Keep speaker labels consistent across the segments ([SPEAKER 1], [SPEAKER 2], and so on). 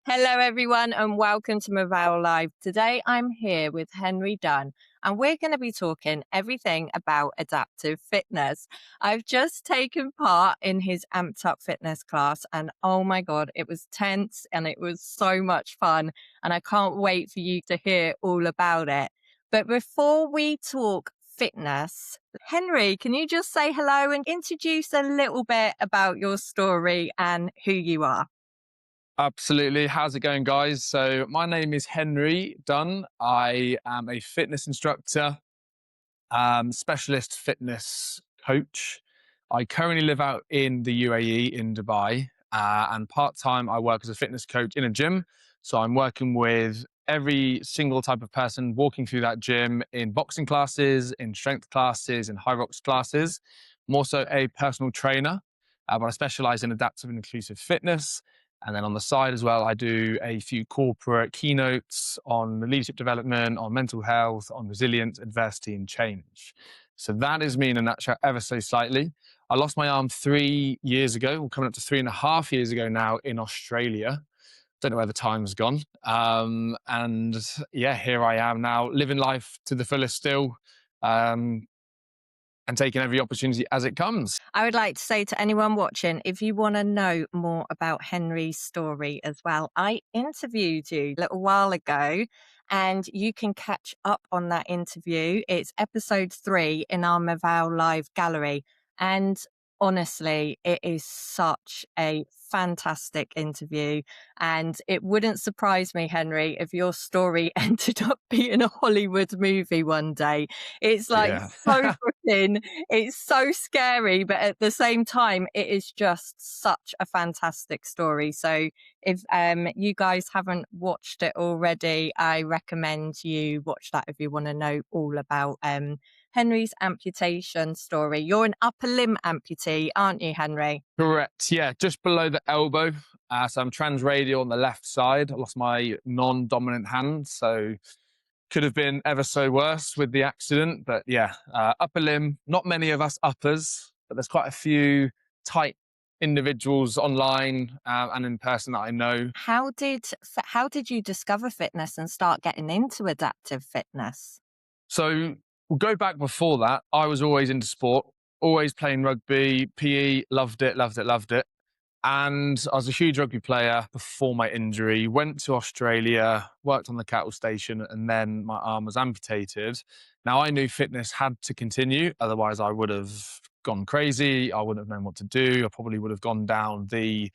[SPEAKER 1] Hello, everyone, and welcome to Movao Live. Today, I'm here with Henry Dunn, and we're going to be talking everything about adaptive fitness. I've just taken part in his Amped Up Fitness class, and oh my God, it was tense and it was so much fun. And I can't wait for you to hear all about it. But before we talk fitness, Henry, can you just say hello and introduce a little bit about your story and who you are?
[SPEAKER 2] Absolutely. How's it going, guys? So, my name is Henry Dunn. I am a fitness instructor, specialist fitness coach. I currently live out in the UAE in Dubai, and part time I work as a fitness coach in a gym. So, I'm working with every single type of person walking through that gym in boxing classes, in strength classes, in high rocks classes. I'm also a personal trainer, but I specialize in adaptive and inclusive fitness. And then on the side as well, I do a few corporate keynotes on leadership development, on mental health, on resilience, adversity, and change. So that is me in a nutshell, ever so slightly. I lost my arm 3 years ago, or coming up to 3.5 years ago now in Australia. Don't know where the time's gone. And yeah, here I am now, living life to the fullest still, um, and taking every opportunity as it comes.
[SPEAKER 1] I would like to say to anyone watching, if you want to know more about Henry's story as well, I interviewed you a little while ago and you can catch up on that interview. It's episode 3 in our Movao Live gallery. And honestly, it is such a fantastic interview. And it wouldn't surprise me, Henry, if your story ended up being a Hollywood movie one day. It's like
[SPEAKER 2] Yeah.
[SPEAKER 1] so freaking it's so scary, but at the same time, it is just such a fantastic story. So if you guys haven't watched it already, I recommend you watch that if you want to know all about Henry's amputation story. You're an upper limb amputee, aren't you, Henry?
[SPEAKER 2] Correct. Yeah, just below the elbow. So I'm transradial on the left side. I lost my non-dominant hand, so could have been ever so worse with the accident. But yeah, upper limb. Not many of us uppers, but there's quite a few tight individuals online and in person that I know.
[SPEAKER 1] How did you discover fitness and start getting into adaptive fitness?
[SPEAKER 2] So we'll go back before that. I was always into sport, always playing rugby, PE, loved it, loved it, loved it. And I was a huge rugby player before my injury, went to Australia, worked on the cattle station, and then my arm was amputated. Now, I knew fitness had to continue, otherwise, I would have gone crazy. I wouldn't have known what to do. I probably would have gone down the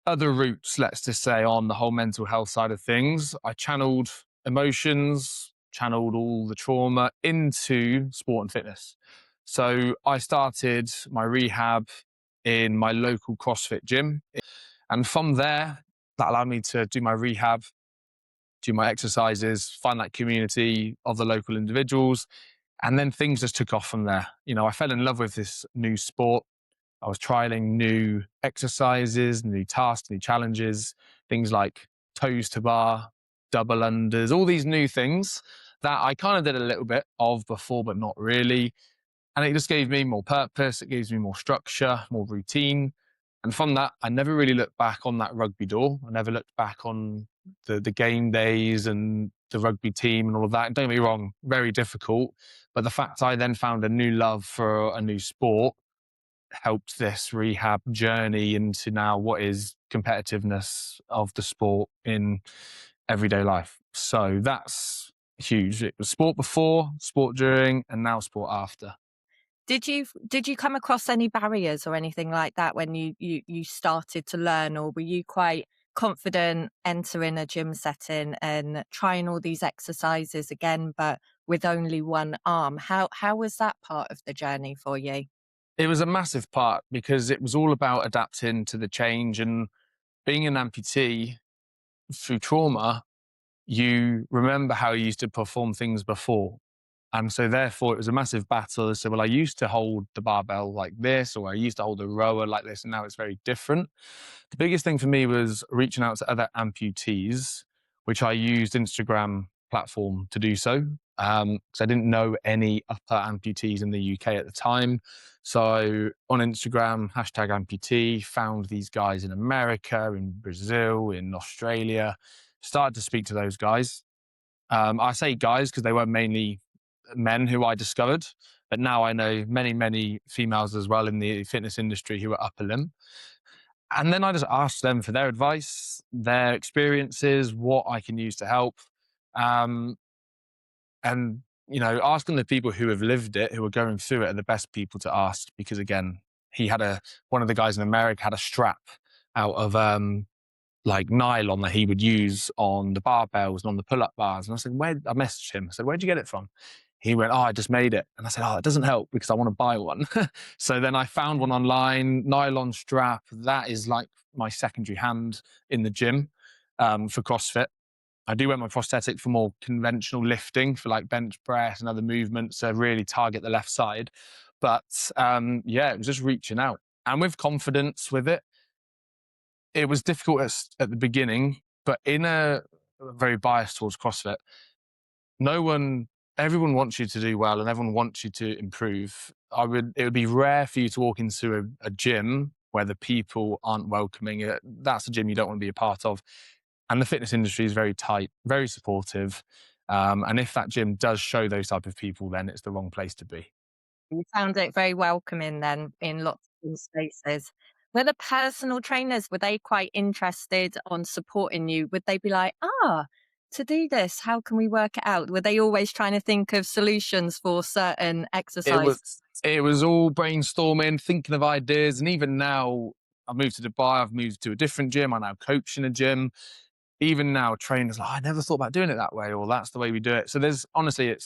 [SPEAKER 2] other routes, let's just say, on the whole mental health side of things. I channeled emotions, channeled all the trauma into sport and fitness. So I started my rehab in my local CrossFit gym. And from there, that allowed me to do my rehab, do my exercises, find that community of the local individuals. And then things just took off from there. I fell in love with this new sport. I was trialing new exercises, new tasks, new challenges, things like toes to bar, double unders, all these new things that I kind of did a little bit of before, but not really. And it just gave me more purpose. It gives me more structure, more routine. And from that, I never really looked back on that rugby door. I never looked back on the game days and the rugby team and all of that. And don't get me wrong, very difficult. But the fact I then found a new love for a new sport helped this rehab journey into now what is competitiveness of the sport in everyday life. So that's huge. It was sport before, sport during, and now sport after.
[SPEAKER 1] Did you come across any barriers or anything like that when you started to learn, or were you quite confident entering a gym setting and trying all these exercises again, but with only one arm? How was that part of the journey for you?
[SPEAKER 2] It was a massive part because it was all about adapting to the change and being an amputee through trauma. You remember how you used to perform things before. And so therefore it was a massive battle. So, well, I used to hold the barbell like this, or I used to hold a rower like this, and now it's very different. The biggest thing for me was reaching out to other amputees, which I used Instagram platform to do so. Because I didn't know any upper amputees in the UK at the time. So on Instagram, hashtag amputee, found these guys in America, in Brazil, in Australia, started to speak to those guys. I say guys because they were mainly men who I discovered, but now I know many, many females as well in the fitness industry who are upper limb. And then I just asked them for their advice, their experiences, what I can use to help. Um, and, asking the people who have lived it, who are going through it, are the best people to ask because, again, one of the guys in America had a strap out of like nylon that he would use on the barbells and on the pull-up bars. And I messaged him. I said, where'd you get it from? He went, oh, I just made it. And I said, oh, it doesn't help because I want to buy one. So then I found one online, nylon strap. That is like my secondary hand in the gym for CrossFit. I do wear my prosthetic for more conventional lifting, for like bench press and other movements to really target the left side. But yeah, it was just reaching out. And with confidence with it, it was difficult at the beginning, but in a very biased towards CrossFit, no one, everyone wants you to do well and everyone wants you to improve. It would be rare for you to walk into a gym where the people aren't welcoming it. That's a gym you don't want to be a part of. And the fitness industry is very tight, very supportive. And if that gym does show those type of people, then it's the wrong place to be.
[SPEAKER 1] You found it very welcoming then in lots of spaces. Were the personal trainers, were they quite interested on supporting you? Would they be like, to do this, how can we work it out? Were they always trying to think of solutions for certain
[SPEAKER 2] It was
[SPEAKER 1] exercises?
[SPEAKER 2] it was all brainstorming, thinking of ideas, and even now I've moved to Dubai. I've moved to a different gym. I now coach in a gym. Even now, trainers like, I never thought about doing it that way, or that's the way we do it. So there's honestly, it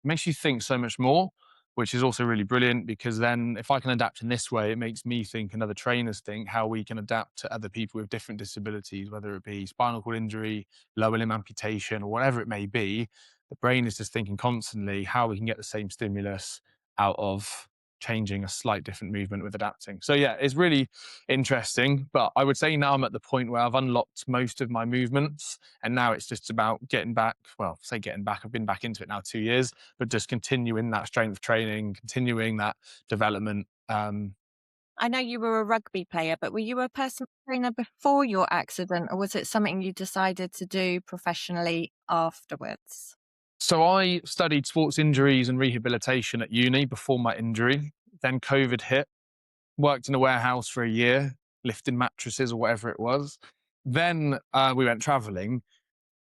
[SPEAKER 2] makes you think so much more, which is also really brilliant because then if I can adapt in this way, it makes me think and other trainers think how we can adapt to other people with different disabilities, whether it be spinal cord injury, lower limb amputation, or whatever it may be. The brain is just thinking constantly how we can get the same stimulus out of changing a slight different movement with adapting. So yeah, it's really interesting. But I would say now I'm at the point where I've unlocked most of my movements. And now it's just about getting back. Well, say getting back. I've been back into it now 2 years, but just continuing that strength training, continuing that development.
[SPEAKER 1] I know you were a rugby player, but were you a personal trainer before your accident, or was it something you decided to do professionally afterwards?
[SPEAKER 2] So I studied sports injuries and rehabilitation at uni before my injury. Then COVID hit, worked in a warehouse for a year, lifting mattresses or whatever it was. Then we went traveling.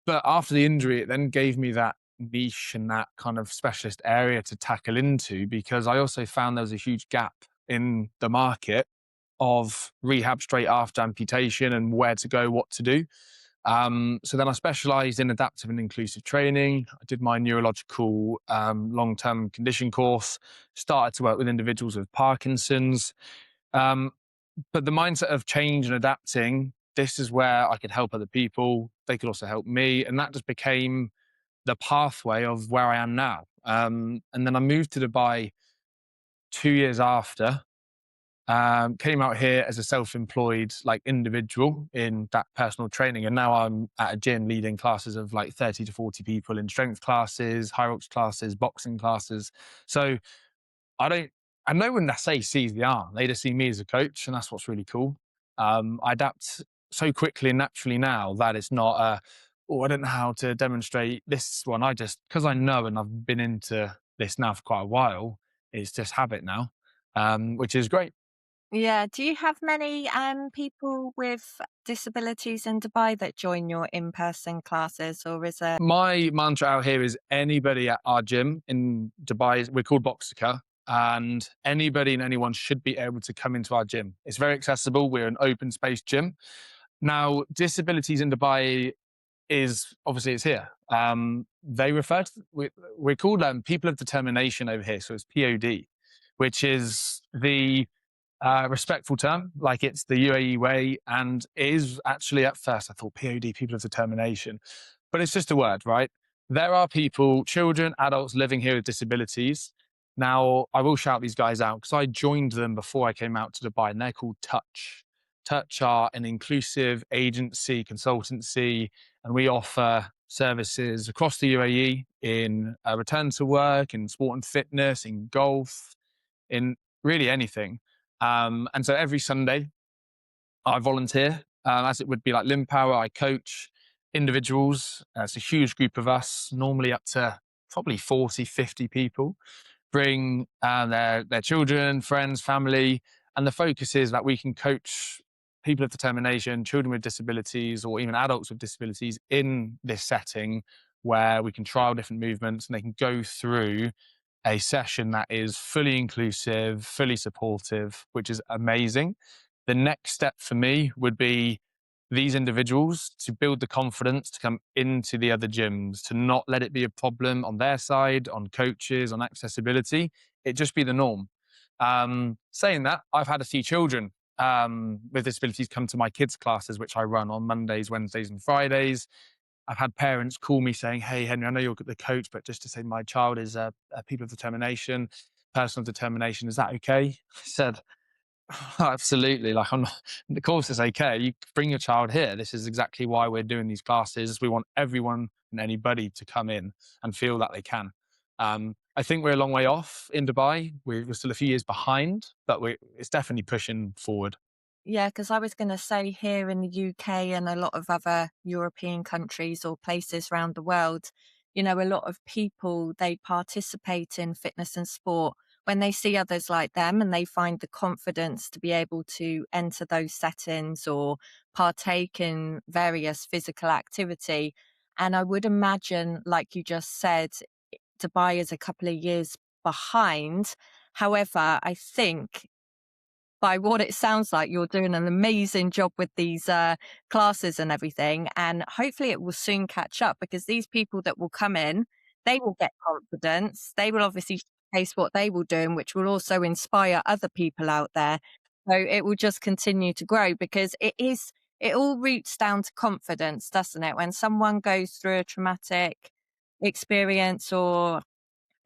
[SPEAKER 2] But after the injury, it then gave me that niche and that kind of specialist area to tackle into because I also found there was a huge gap in the market of rehab straight after amputation and where to go, what to do. So then I specialized in adaptive and inclusive training. I did my neurological long-term condition course, started to work with individuals with Parkinson's. Um, but the mindset of change and adapting, this is where I could help other people. They could also help me. And that just became the pathway of where I am now. And then I moved to Dubai 2 years after, came out here as a self-employed like individual in that personal training. And now I'm at a gym leading classes of like 30 to 40 people in strength classes, high rocks classes, boxing classes. So I don't, and no one I say sees the arm. They just see me as a coach, and that's what's really cool. I adapt so quickly and naturally now that it's not I don't know how to demonstrate this one. I just, because I know and I've been into this now for quite a while, it's just habit now, which is great.
[SPEAKER 1] Yeah. Do you have many people with disabilities in Dubai that join your in-person classes, or is it?
[SPEAKER 2] My mantra out here is anybody at our gym in Dubai, we're called Boxercise, and anybody and anyone should be able to come into our gym. It's very accessible. We're an open space gym. Now, disabilities in Dubai is obviously it's here. They refer to we're called people of determination over here, so it's POD, which is the respectful term, like it's the UAE way, and it is actually at first I thought POD, people of determination, but it's just a word, right? There are people, children, adults living here with disabilities. Now, I will shout these guys out because I joined them before I came out to Dubai, and they're called Touch. Touch are an inclusive agency, consultancy, and we offer services across the UAE in return to work, in sport and fitness, in golf, in really anything. And so every Sunday, I volunteer, as it would be like LimbPower. I coach individuals. It's a huge group of us, normally up to probably 40, 50 people. Bring their children, friends, family, and the focus is that we can coach people of determination, children with disabilities, or even adults with disabilities in this setting where we can trial different movements and they can go through a session that is fully inclusive, fully supportive, which is amazing. The next step for me would be these individuals to build the confidence to come into the other gyms, to not let it be a problem on their side, on coaches, on accessibility. It just be the norm. Saying that, I've had a few children with disabilities come to my kids' classes, which I run on Mondays, Wednesdays, and Fridays. I've had parents call me saying, "Hey, Henry, I know you're the coach, but just to say my child is a people of determination, personal determination. Is that okay?" I said, absolutely. Like, I'm not, of course it's okay. You bring your child here. This is exactly why we're doing these classes. We want everyone and anybody to come in and feel that they can. I think we're a long way off in Dubai. We're still a few years behind, but it's definitely pushing forward.
[SPEAKER 1] Yeah, because I was going to say here in the UK and a lot of other European countries or places around the world, a lot of people, they participate in fitness and sport when they see others like them and they find the confidence to be able to enter those settings or partake in various physical activity. And I would imagine, like you just said, Dubai is a couple of years behind. However, I think by what it sounds like, you're doing an amazing job with these classes and everything. And hopefully it will soon catch up because these people that will come in, they will get confidence. They will obviously showcase what they will do, which will also inspire other people out there. So it will just continue to grow because it all roots down to confidence, doesn't it? When someone goes through a traumatic experience or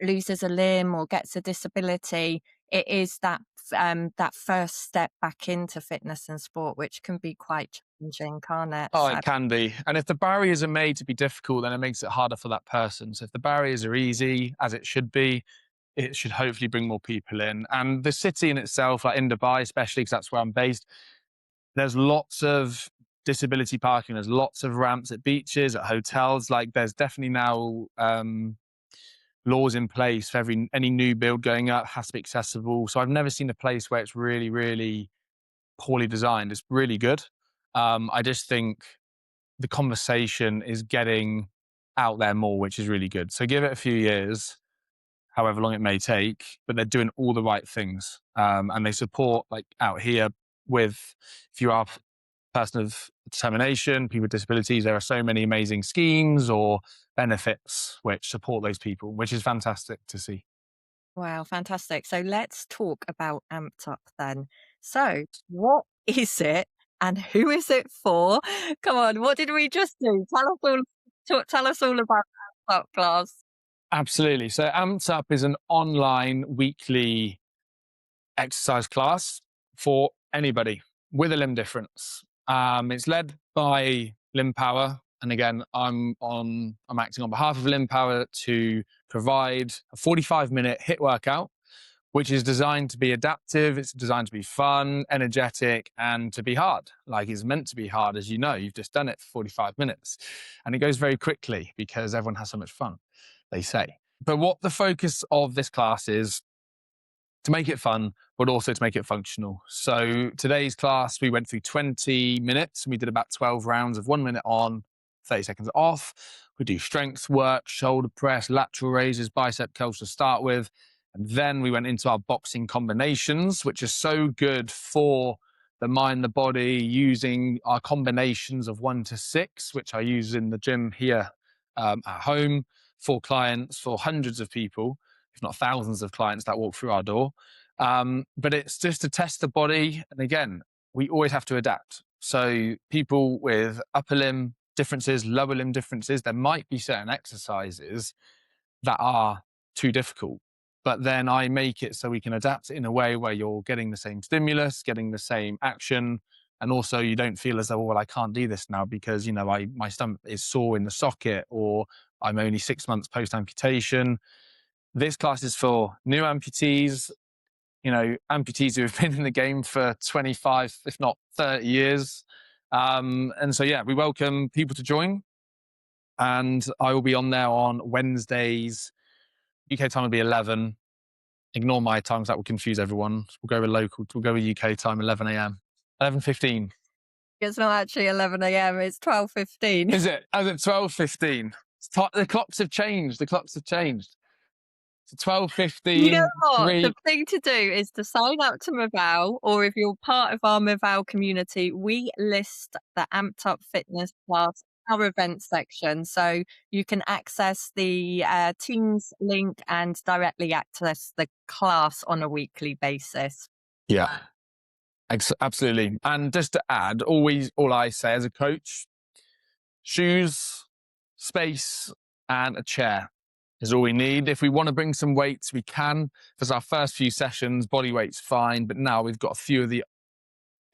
[SPEAKER 1] loses a limb or gets a disability, it is that first step back into fitness and sport, which can be quite challenging, can't it?
[SPEAKER 2] Oh,
[SPEAKER 1] So
[SPEAKER 2] it can be. And if the barriers are made to be difficult, then it makes it harder for that person. So if the barriers are easy, as it should be, it should hopefully bring more people in. And the city in itself, like in Dubai, especially because that's where I'm based, there's lots of disability parking. There's lots of ramps at beaches, at hotels. Like there's definitely now laws in place for any new build going up has to be accessible. So I've never seen a place where it's really, really poorly designed. It's really good. I just think the conversation is getting out there more, which is really good. So give it a few years, however long it may take, but they're doing all the right things. And they support, like out here, with if you are a person of determination, people with disabilities, there are so many amazing schemes or benefits which support those people, which is fantastic to see.
[SPEAKER 1] wow, fantastic. So let's talk about Amped Up then. So what is it and who is it for? Come on, what did we just do? Tell us all about Amped Up class.
[SPEAKER 2] Absolutely. So Amped Up is an online weekly exercise class for anybody with a limb difference. It's led by LimbPower, and again, I'm acting on behalf of LimbPower to provide a 45-minute HIIT workout, which is designed to be adaptive. It's designed to be fun, energetic, and to be hard. Like it's meant to be hard, as you know. You've just done it for 45 minutes, and it goes very quickly because everyone has so much fun. They say. But what the focus of this class is to make it fun, but also to make it functional. So today's class, we went through 20 minutes and we did about 12 rounds of 1 minute on, 30 seconds off. We do strength work, shoulder press, lateral raises, bicep curls to start with. And then we went into our boxing combinations, which are so good for the mind, the body, using our combinations of 1 to 6, which I use in the gym here at home for clients, for hundreds of people, if not thousands of clients that walk through our door. But it's just to test the body. And again, we always have to adapt. So people with upper limb differences, lower limb differences, there might be certain exercises that are too difficult. But then I make it so we can adapt it in a way where you're getting the same stimulus, getting the same action And also you don't feel as though, well, I can't do this now because, my stomach is sore in the socket, or I'm only 6 months post amputation. This class is for new amputees, amputees who have been in the game for 25, if not 30 years. And so, yeah, we welcome people to join. And I will be on there on Wednesdays. UK time will be 11. Ignore my times, that will confuse everyone. We'll go with local, we'll go with UK time, 11 a.m. 11:15.
[SPEAKER 1] It's not actually 11 a.m., it's 12:15.
[SPEAKER 2] Is it? Is it 12:15? The clocks have changed. The clocks have changed. So
[SPEAKER 1] You know
[SPEAKER 2] 12:15,
[SPEAKER 1] what? The
[SPEAKER 2] 3.
[SPEAKER 1] thing to do is to sign up to Movao, or if you're part of our Movao community, we list the Amped Up Fitness class, our events section. So you can access the Teams link and directly access the class on a weekly basis.
[SPEAKER 2] Yeah, absolutely. And just to add, always, all I say as a coach, shoes, space, and a chair is all we need. If we want to bring some weights, we can. For our first few sessions, body weight's fine, but now we've got a few of the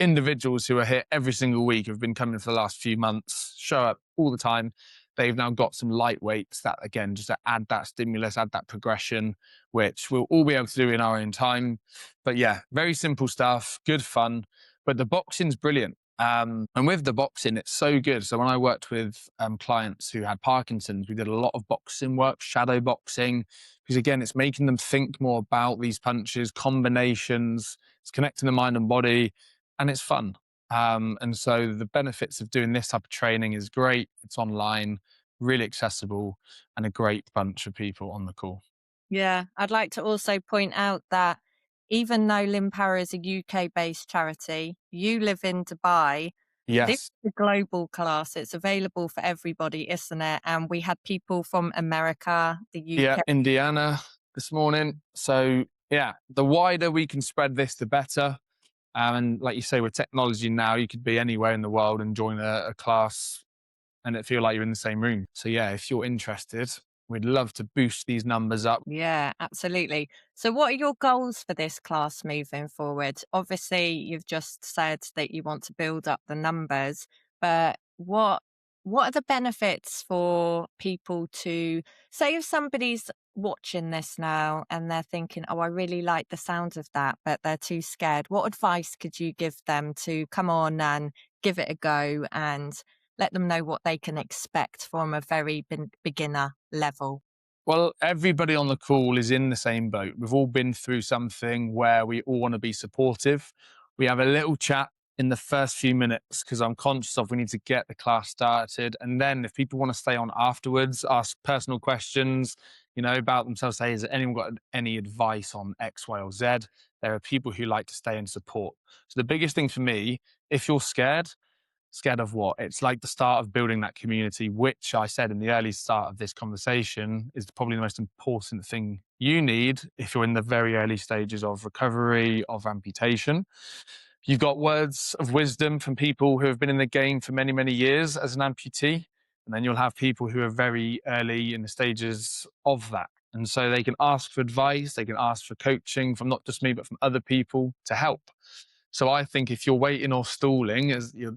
[SPEAKER 2] individuals who are here every single week, have been coming for the last few months, show up all the time. They've now got some lightweights that, again, just to add that stimulus, add that progression, which we'll all be able to do in our own time. But yeah, very simple stuff, good fun. But the boxing's brilliant. And with the boxing, it's so good. So when I worked with clients who had Parkinson's, we did a lot of boxing work, shadow boxing, because again, it's making them think more about these punches, combinations, it's connecting the mind and body, and it's fun. And so the benefits of doing this type of training is great. It's online, really accessible, and a great bunch of people on the call.
[SPEAKER 1] Yeah, I'd like to also point out that even though LimbPower is a UK-based charity, you live in Dubai. This
[SPEAKER 2] Yes.
[SPEAKER 1] is a global class. It's available for everybody, isn't it? And we had people from America, the
[SPEAKER 2] Yeah,
[SPEAKER 1] UK.
[SPEAKER 2] Indiana this morning. So yeah, the wider we can spread this, the better. And like you say, with technology now, you could be anywhere in the world and join a class and it feel like you're in the same room. So yeah, if you're interested, we'd love to boost these numbers up.
[SPEAKER 1] Yeah, absolutely. So, what are your goals for this class moving forward? Obviously, you've just said that you want to build up the numbers, but what are the benefits for people to say if somebody's watching this now and they're thinking, "Oh, I really like the sound of that," but they're too scared. What advice could you give them to come on and give it a go and let them know what they can expect from a very beginner level?
[SPEAKER 2] Well, everybody on the call is in the same boat. We've all been through something where we all want to be supportive. We have a little chat in the first few minutes because I'm conscious of we need to get the class started. And then if people want to stay on afterwards, ask personal questions, about themselves, say, has anyone got any advice on X, Y, or Z? There are people who like to stay and support. So the biggest thing for me, if you're scared, scared of what? It's like the start of building that community, which I said in the early start of this conversation is probably the most important thing you need if you're in the very early stages of recovery, of amputation. You've got words of wisdom from people who have been in the game for many, many years as an amputee. And then you'll have people who are very early in the stages of that. And so they can ask for advice, they can ask for coaching from not just me, but from other people to help. So I think if you're waiting or stalling, as you're,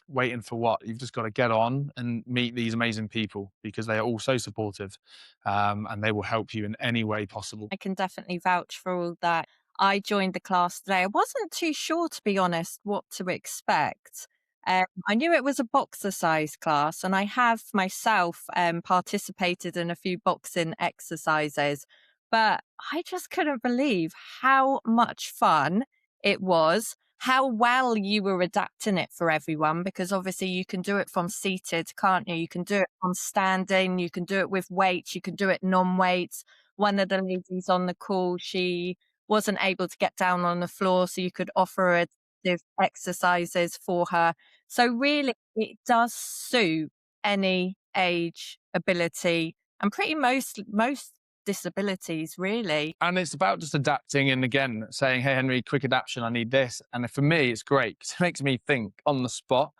[SPEAKER 2] waiting for what? You've just got to get on and meet these amazing people because they are all so supportive, and they will help you in any way possible.
[SPEAKER 1] I can definitely vouch for all that. I joined the class today. I wasn't too sure, to be honest, what to expect. I knew it was a boxercise class, and I have myself participated in a few boxing exercises, but I just couldn't believe how much fun it was, how well you were adapting it for everyone, because obviously you can do it from seated, can't you? You can do it from standing, you can do it with weights, you can do it non weights. One of the ladies on the call, she wasn't able to get down on the floor, so you could offer her exercises for her. So really, it does suit any age, ability, and pretty most disabilities, really.
[SPEAKER 2] And it's about just adapting and again saying, "Hey, Henry, quick adaptation. I need this." And for me, it's great because it makes me think on the spot.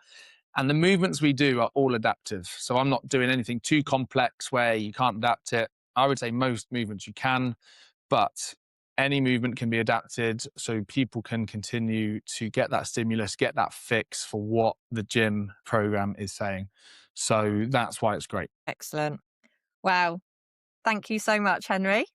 [SPEAKER 2] And the movements we do are all adaptive. So I'm not doing anything too complex where you can't adapt it. I would say most movements you can, but any movement can be adapted so people can continue to get that stimulus, get that fix for what the gym program is saying. So that's why it's great.
[SPEAKER 1] Excellent. Wow. Thank you so much, Henry.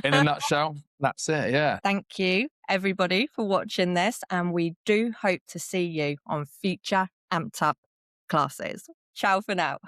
[SPEAKER 2] In a nutshell, that's it. Yeah.
[SPEAKER 1] Thank you, everybody, for watching this. And we do hope to see you on future Amped Up classes. Ciao for now.